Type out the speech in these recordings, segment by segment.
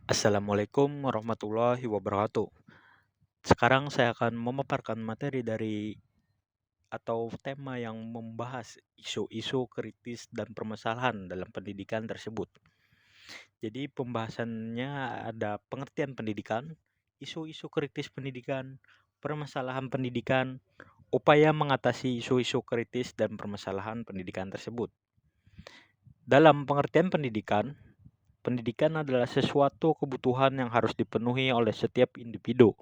Assalamualaikum warahmatullahi wabarakatuh. Sekarang saya akan memaparkan materi dari atau tema yang membahas isu-isu kritis dan permasalahan dalam pendidikan tersebut. Jadi pembahasannya ada pengertian pendidikan, isu-isu kritis pendidikan, permasalahan pendidikan, upaya mengatasi isu-isu kritis dan permasalahan pendidikan tersebut. Dalam pengertian pendidikan, pendidikan adalah sesuatu kebutuhan yang harus dipenuhi oleh setiap individu.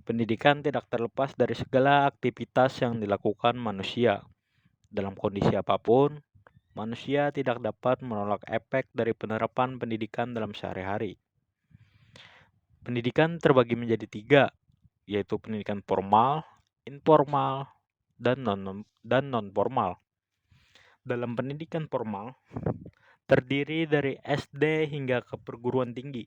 Pendidikan tidak terlepas dari segala aktivitas yang dilakukan manusia. Dalam kondisi apapun, manusia tidak dapat menolak efek dari penerapan pendidikan dalam sehari-hari. Pendidikan terbagi menjadi tiga, yaitu pendidikan formal, informal, dan non-formal. Dalam pendidikan formal, terdiri dari SD hingga ke perguruan tinggi.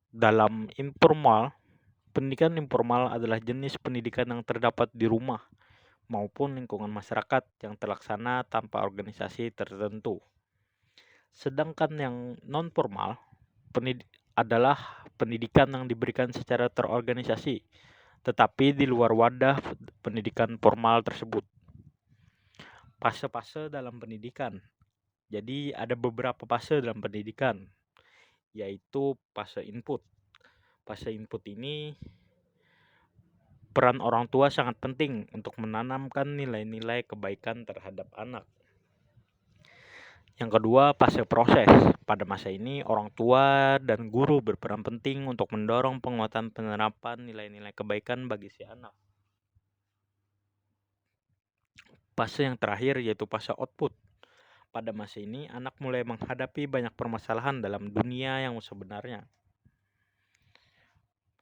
Dalam informal, pendidikan informal adalah jenis pendidikan yang terdapat di rumah maupun lingkungan masyarakat yang terlaksana tanpa organisasi tertentu. Sedangkan yang non-formal adalah pendidikan yang diberikan secara terorganisasi, tetapi di luar wadah pendidikan formal tersebut. Fase-fase dalam pendidikan. Jadi ada beberapa fase dalam pendidikan, yaitu fase input. Fase input ini peran orang tua sangat penting untuk menanamkan nilai-nilai kebaikan terhadap anak. Yang kedua, fase proses. Pada masa ini, orang tua dan guru berperan penting untuk mendorong penguatan penerapan nilai-nilai kebaikan bagi si anak. Fase yang terakhir yaitu fase output. Pada masa ini, anak mulai menghadapi banyak permasalahan dalam dunia yang sebenarnya.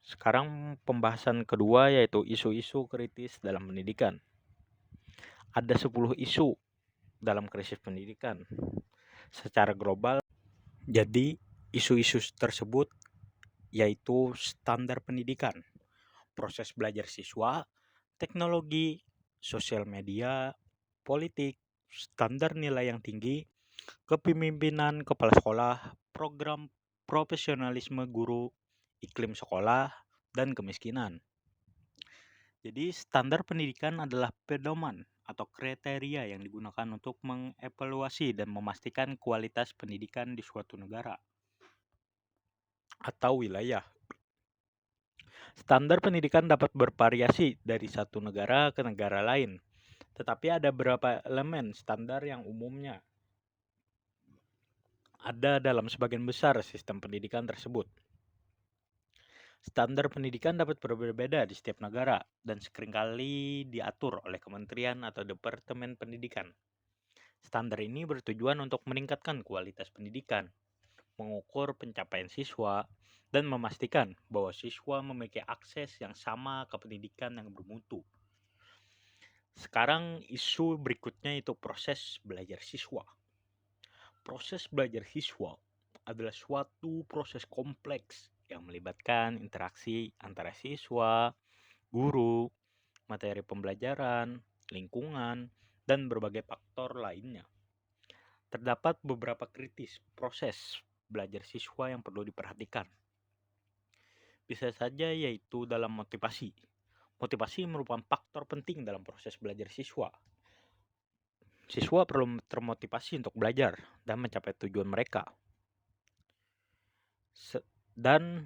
Sekarang pembahasan kedua yaitu isu-isu kritis dalam pendidikan. Ada 10 isu dalam krisis pendidikan. Secara global, jadi isu-isu tersebut yaitu standar pendidikan, proses belajar siswa, teknologi, sosial media, politik, standar nilai yang tinggi, kepemimpinan kepala sekolah, program profesionalisme guru, iklim sekolah, dan kemiskinan. Jadi standar pendidikan adalah pedoman atau kriteria yang digunakan untuk mengevaluasi dan memastikan kualitas pendidikan di suatu negara atau wilayah. Standar pendidikan dapat bervariasi dari satu negara ke negara lain, tetapi ada beberapa elemen standar yang umumnya ada dalam sebagian besar sistem pendidikan tersebut. Standar pendidikan dapat berbeda di setiap negara dan seringkali diatur oleh kementerian atau departemen pendidikan. Standar ini bertujuan untuk meningkatkan kualitas pendidikan, mengukur pencapaian siswa, dan memastikan bahwa siswa memiliki akses yang sama ke pendidikan yang bermutu. Sekarang isu berikutnya itu proses belajar siswa. Proses belajar siswa adalah suatu proses kompleks yang melibatkan interaksi antara siswa, guru, materi pembelajaran, lingkungan, dan berbagai faktor lainnya. Terdapat beberapa kritis proses belajar siswa yang perlu diperhatikan. Bisa saja yaitu dalam motivasi. Motivasi merupakan faktor penting dalam proses belajar siswa. Siswa perlu termotivasi untuk belajar dan mencapai tujuan mereka. Dan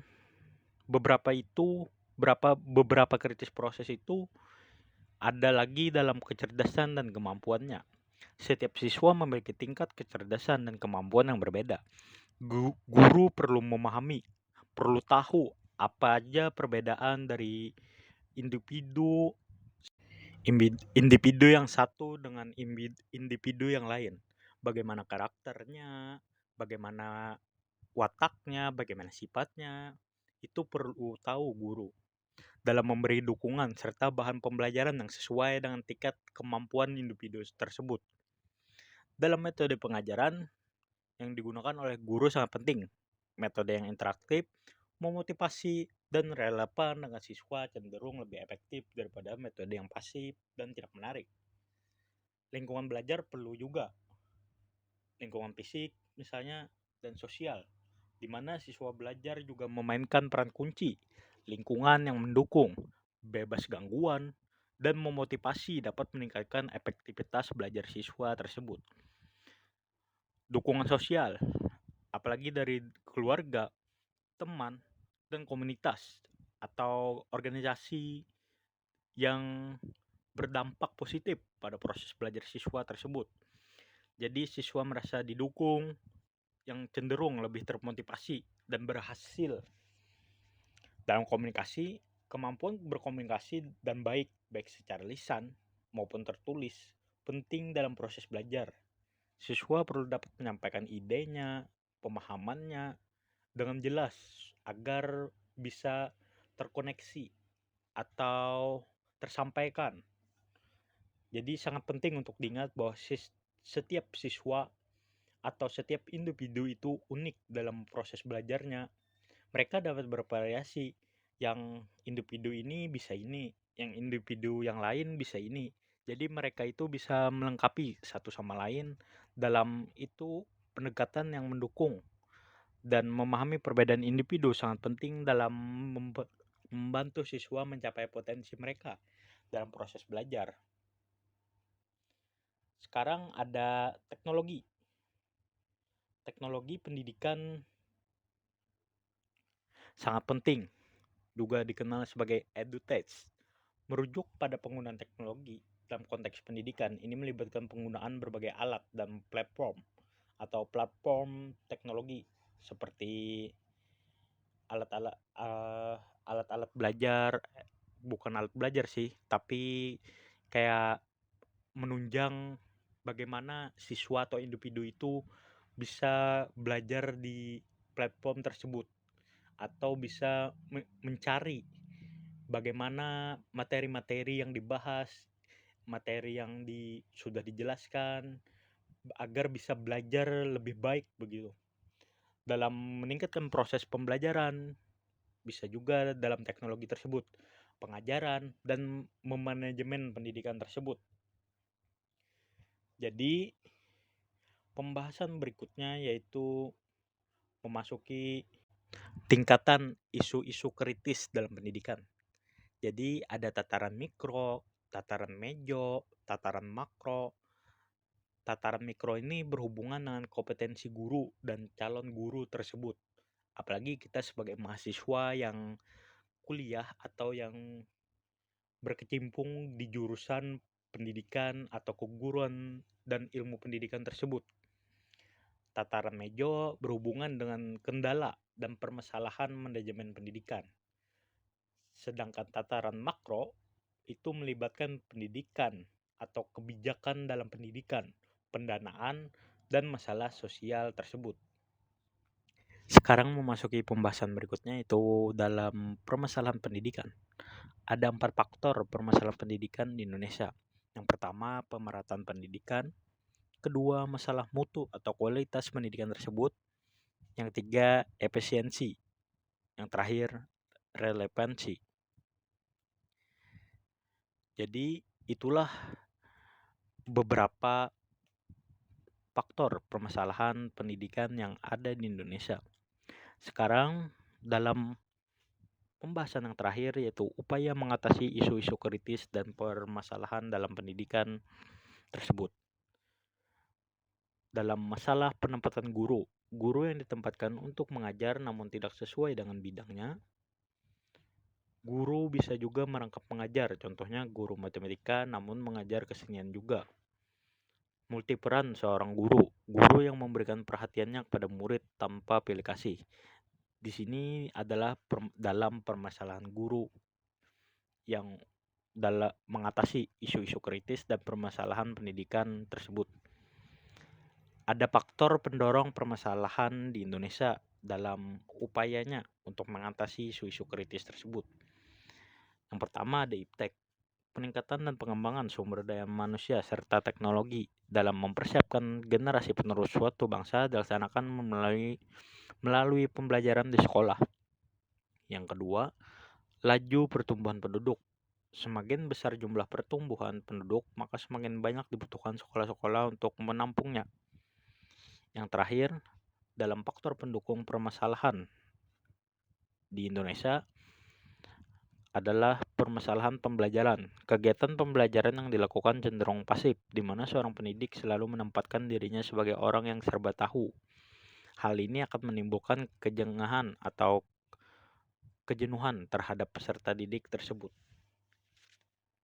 beberapa kritis proses itu ada lagi dalam kecerdasan dan kemampuannya. Setiap siswa memiliki tingkat kecerdasan dan kemampuan yang berbeda. Guru perlu memahami, perlu tahu apa aja perbedaan dari individu yang satu dengan individu yang lain. Bagaimana karakternya, bagaimana wataknya, bagaimana sifatnya, itu perlu tahu guru dalam memberi dukungan serta bahan pembelajaran yang sesuai dengan tingkat kemampuan individu tersebut. Dalam metode pengajaran yang digunakan oleh guru sangat penting. Metode yang interaktif, memotivasi, dan relevan dengan siswa cenderung lebih efektif daripada metode yang pasif dan tidak menarik. Lingkungan belajar perlu juga. Lingkungan fisik misalnya dan sosial, di mana siswa belajar juga memainkan peran kunci, lingkungan yang mendukung, bebas gangguan, dan memotivasi dapat meningkatkan efektivitas belajar siswa tersebut. Dukungan sosial, apalagi dari keluarga, teman, dan komunitas atau organisasi yang berdampak positif pada proses belajar siswa tersebut. Jadi siswa merasa didukung, yang cenderung lebih termotivasi dan berhasil dalam komunikasi. Kemampuan berkomunikasi dan baik secara lisan maupun tertulis penting dalam proses belajar. Siswa perlu dapat menyampaikan idenya, pemahamannya dengan jelas agar bisa terkoneksi atau tersampaikan. Jadi sangat penting untuk diingat bahwa setiap siswa atau setiap individu itu unik dalam proses belajarnya. Mereka dapat bervariasi. Yang individu ini bisa ini, yang individu yang lain bisa ini. Jadi mereka itu bisa melengkapi satu sama lain dalam itu pendekatan yang mendukung, dan memahami perbedaan individu sangat penting dalam membantu siswa mencapai potensi mereka dalam proses belajar. Sekarang ada teknologi. Teknologi pendidikan sangat penting, juga dikenal sebagai edutech. Merujuk pada penggunaan teknologi dalam konteks pendidikan, ini melibatkan penggunaan berbagai alat dan platform atau platform teknologi seperti alat-alat alat-alat belajar, bukan alat belajar sih, tapi kayak menunjang bagaimana siswa atau individu itu bisa belajar di platform tersebut atau bisa mencari bagaimana materi-materi yang dibahas, materi yang sudah dijelaskan agar bisa belajar lebih baik begitu. Dalam meningkatkan proses pembelajaran, bisa juga dalam teknologi tersebut, pengajaran dan memanajemen pendidikan tersebut. Jadi pembahasan berikutnya yaitu memasuki tingkatan isu-isu kritis dalam pendidikan. Jadi ada tataran mikro, tataran mejo, tataran makro. Tataran mikro ini berhubungan dengan kompetensi guru dan calon guru tersebut. Apalagi kita sebagai mahasiswa yang kuliah atau yang berkecimpung di jurusan pendidikan atau keguruan dan ilmu pendidikan tersebut. Tataran mejo berhubungan dengan kendala dan permasalahan manajemen pendidikan. Sedangkan tataran makro itu melibatkan pendidikan atau kebijakan dalam pendidikan, pendanaan, dan masalah sosial tersebut. Sekarang memasuki pembahasan berikutnya, itu dalam permasalahan pendidikan. Ada 4 faktor permasalahan pendidikan di Indonesia. Yang pertama, pemerataan pendidikan. Kedua, masalah mutu atau kualitas pendidikan tersebut. Yang ketiga, efisiensi. Yang terakhir, relevansi. Jadi itulah beberapa faktor permasalahan pendidikan yang ada di Indonesia. Sekarang dalam pembahasan yang terakhir, yaitu upaya mengatasi isu-isu kritis dan permasalahan dalam pendidikan tersebut. Dalam masalah penempatan guru, guru yang ditempatkan untuk mengajar namun tidak sesuai dengan bidangnya. Guru bisa juga merangkap mengajar, contohnya guru matematika namun mengajar kesenian juga. Multiperan seorang guru, guru yang memberikan perhatiannya kepada murid tanpa pilih kasih. Di sini adalah dalam permasalahan guru yang dalam mengatasi isu-isu kritis dan permasalahan pendidikan tersebut. Ada faktor pendorong permasalahan di Indonesia dalam upayanya untuk mengatasi isu-isu kritis tersebut. Yang pertama ada iptek, peningkatan dan pengembangan sumber daya manusia serta teknologi dalam mempersiapkan generasi penerus suatu bangsa dilaksanakan melalui pembelajaran di sekolah. Yang kedua, laju pertumbuhan penduduk. Semakin besar jumlah pertumbuhan penduduk, maka semakin banyak dibutuhkan sekolah-sekolah untuk menampungnya. Yang terakhir, dalam faktor pendukung permasalahan di Indonesia adalah permasalahan pembelajaran. Kegiatan pembelajaran yang dilakukan cenderung pasif, di mana seorang pendidik selalu menempatkan dirinya sebagai orang yang serba tahu. Hal ini akan menimbulkan kejenuhan terhadap peserta didik tersebut.